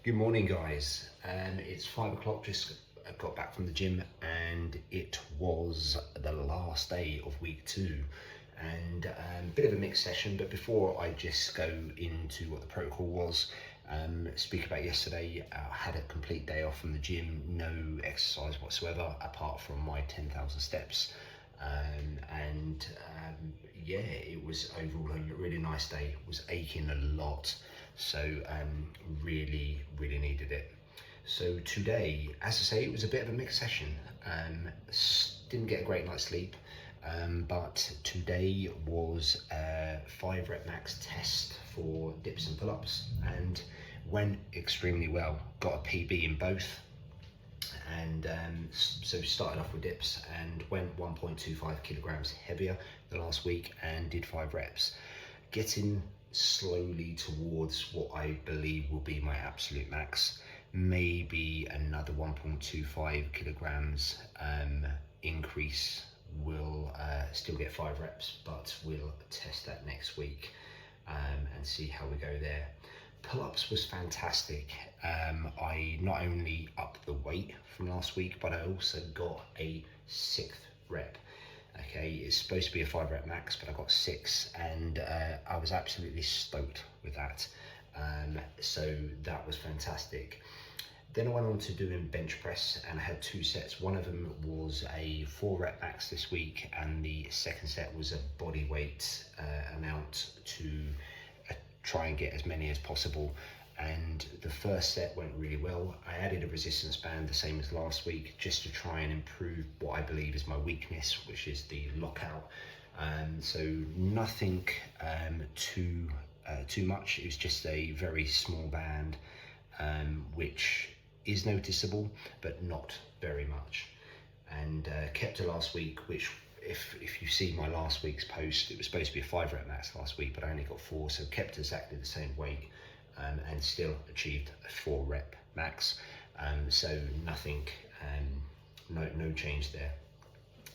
Good morning, guys. It's 5 o'clock. Just got back from the gym, and it was the last day of week 2, and a bit of a mixed session. But before I just go into what the protocol was, speak about yesterday. I had a complete day off from the gym, no exercise whatsoever apart from my 10,000 steps. Yeah, it was overall a really nice day. Was aching a lot, so really needed it. So today, as I say, it was a bit of a mixed session. Didn't get a great night's sleep, but today was a 5 rep max test for dips and pull-ups, and went extremely well. Got a PB in both. And so started off with dips and went 1.25 kilograms heavier the last week and did 5 reps, getting slowly towards what I believe will be my absolute max. Maybe another 1.25 kilograms increase. Will still get 5 reps, but we'll test that next week and see how we go there. Pull-ups was fantastic. I not only upped the weight from last week, but I also got a 6th rep. Okay, it's supposed to be a 5 rep max, but I got 6, and I was absolutely stoked with that. So that was fantastic. Then I went on to doing bench press, and I had 2 sets. One of them was a 4 rep max this week, and the second set was a body weight amount to try and get as many as possible. And the first set went really well. I added a resistance band, the same as last week, just to try and improve what I believe is my weakness, which is the lockout. So nothing too much. It was just a very small band, which is noticeable, but not very much. And kept to last week, which if you see my last week's post, it was supposed to be a 5 rep max last week, but I only got 4, so kept exactly the same weight, and still achieved a 4 rep max. So nothing, no change there.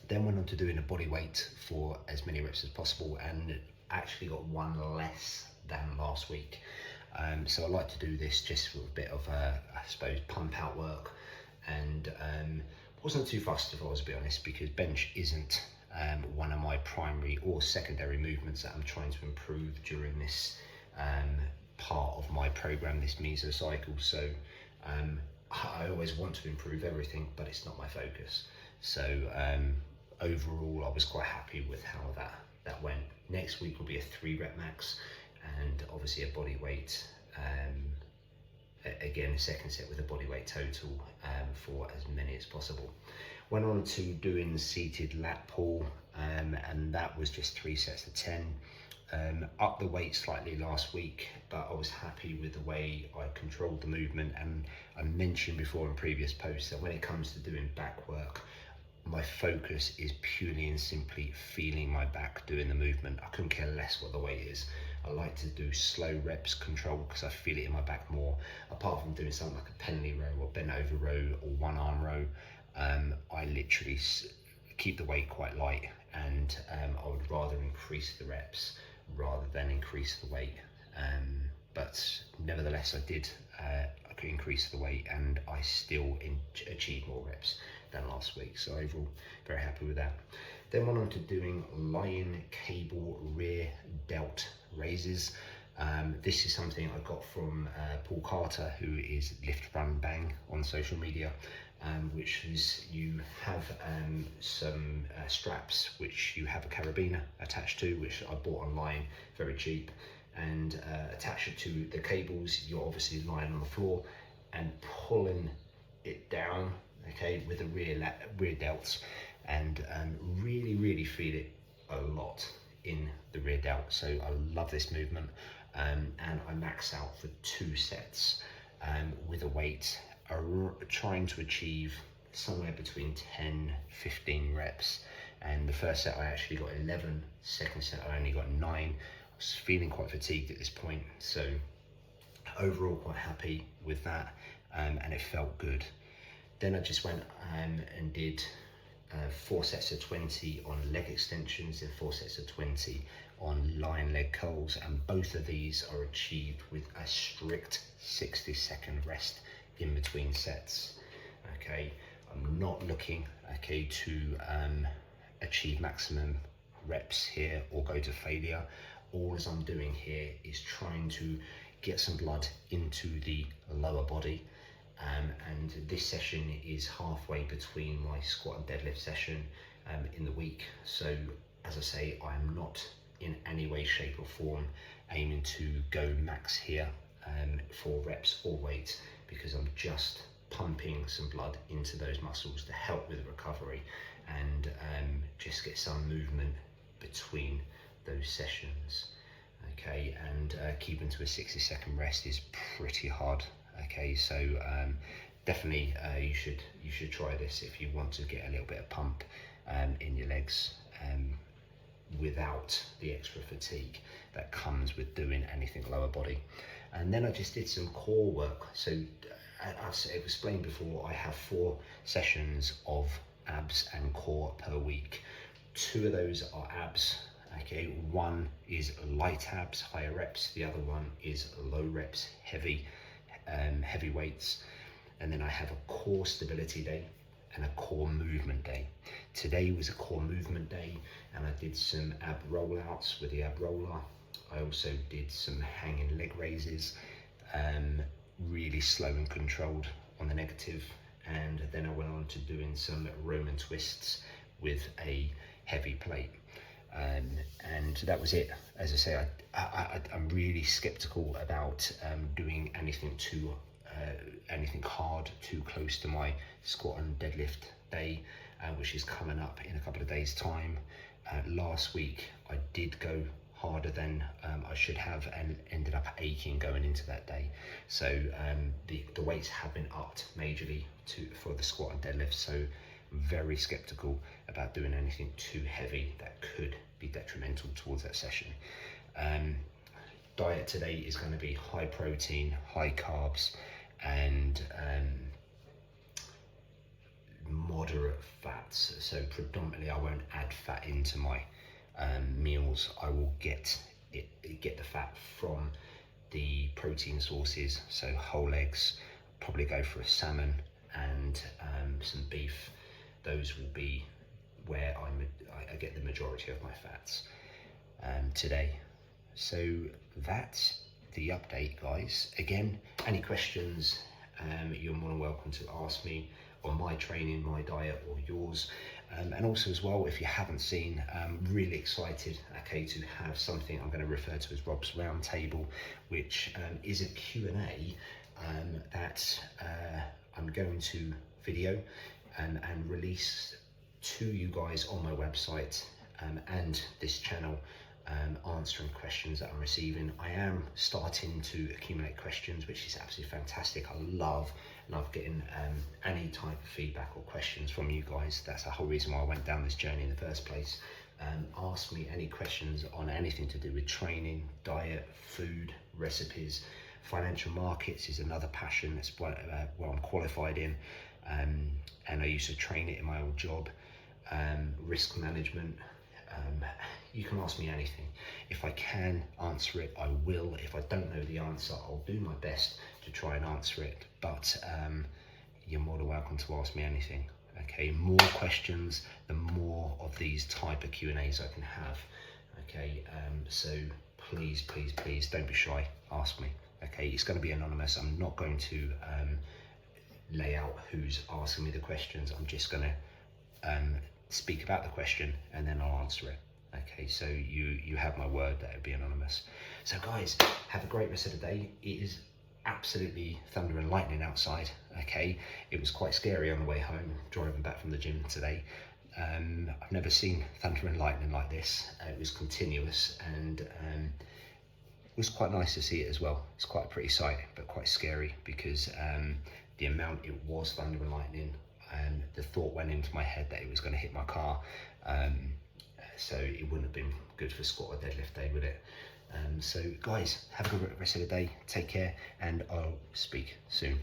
Then went on to doing a body weight for as many reps as possible, and actually got 1 less than last week. So I like to do this just for a bit of I suppose pump out work, and wasn't too fussed, if I was to be honest, because bench isn't one of my primary or secondary movements that I'm trying to improve during this part of my program, this mesocycle. So I always want to improve everything, but it's not my focus. So overall, I was quite happy with how that went. Next week will be a 3 rep max, and obviously a body weight. Again, a second set with a body weight total for as many as possible. Went on to doing seated lat pull, and that was just 3 sets of 10. Upped the weight slightly last week, but I was happy with the way I controlled the movement. And I mentioned before in previous posts that when it comes to doing back work, my focus is purely and simply feeling my back doing the movement. I couldn't care less what the weight is. I like to do slow reps control because I feel it in my back more. Apart from doing something like a penalty row or bent over row or 1 arm row, I literally keep the weight quite light, and I would rather increase the reps rather than increase the weight. But nevertheless, I could increase the weight, and I still achieved more reps than last week. So overall, very happy with that. Then went on to doing lion cable rear delt raises. This is something I got from Paul Carter, who is Lift Run Bang on social media, which is you have some straps which you have a carabiner attached to, which I bought online very cheap, and attach it to the cables. You're obviously lying on the floor and pulling it down, okay, with the rear delts, and really feel it a lot in the rear delt. So I love this movement, and I max out for 2 sets with a weight trying to achieve somewhere between 10-15 reps. And the first set I actually got 11, second set I only got 9. I was feeling quite fatigued at this point, so overall quite happy with that, and it felt good. Then I just went and did 4 sets of 20 on leg extensions and 4 sets of 20 on lying leg curls, and both of these are achieved with a strict 60-second rest in between sets. Okay, I'm not looking, okay, to achieve maximum reps here or go to failure. All I'm doing here is trying to get some blood into the lower body, and this session is halfway between my squat and deadlift session in the week. So as I say, I'm not in any way, shape or form aiming to go max here for reps or weight, because I'm just pumping some blood into those muscles to help with recovery and just get some movement between those sessions. Okay, and keeping to a 60-second rest is pretty hard. Okay, so definitely you should try this if you want to get a little bit of pump in your legs without the extra fatigue that comes with doing anything lower body. And then I just did some core work. So I've explained before, I have 4 sessions of abs and core per week. 2 of those are abs. Okay, one is light abs, higher reps. The other one is low reps, heavy weights. And then I have a core stability day and a core movement day. Today was a core movement day, and I did some ab rollouts with the ab roller. I also did some hanging leg raises, really slow and controlled on the negative. And then I went on to doing some Roman twists with a heavy plate. And that was it. As I say, I'm really skeptical about doing anything anything hard too close to my squat and deadlift day, which is coming up in a couple of days' time. Last week I did go harder than I should have, and ended up aching going into that day. So the weights have been upped majorly for the squat and deadlift. So very skeptical about doing anything too heavy that could be detrimental towards that session. Diet today is going to be high protein, high carbs, and moderate fats. So predominantly I won't add fat into my meals. I will get the fat from the protein sources, so whole eggs, probably go for a salmon and some beef. Those will be where I get the majority of my fats today. So that's the update, guys. Again, any questions, you're more than welcome to ask me on my training, my diet, or yours. And also as well, if you haven't seen, I'm really excited, okay, to have something I'm going to refer to as Rob's Roundtable, which is a Q&A that I'm going to video and release to you guys on my website and this channel, answering questions that I'm receiving. I am starting to accumulate questions, which is absolutely fantastic. I love getting any type of feedback or questions from you guys. That's the whole reason why I went down this journey in the first place. Ask me any questions on anything to do with training, diet, food, recipes. Financial markets is another passion. That's what I'm qualified in, and I used to train it in my old job. Risk management. You can ask me anything. If I can answer it, I will. If I don't know the answer, I'll do my best to try and answer it. But you're more than welcome to ask me anything. Okay, more questions, the more of these type of Q&As I can have. Okay, so please don't be shy. Ask me. Okay, it's going to be anonymous. I'm not going to lay out who's asking me the questions. I'm just going to speak about the question and then I'll answer it. Okay, so you have my word that it'll be anonymous. So guys, have a great rest of the day. It is absolutely thunder and lightning outside. Okay, it was quite scary on the way home driving back from the gym today. I've never seen thunder and lightning like this. It was continuous, and it was quite nice to see it as well. It's quite a pretty sight, but quite scary because the amount it was thunder and lightning, and the thought went into my head that it was going to hit my car. So it wouldn't have been good for squat or deadlift day, would it? So guys, have a good rest of the day, take care, and I'll speak soon.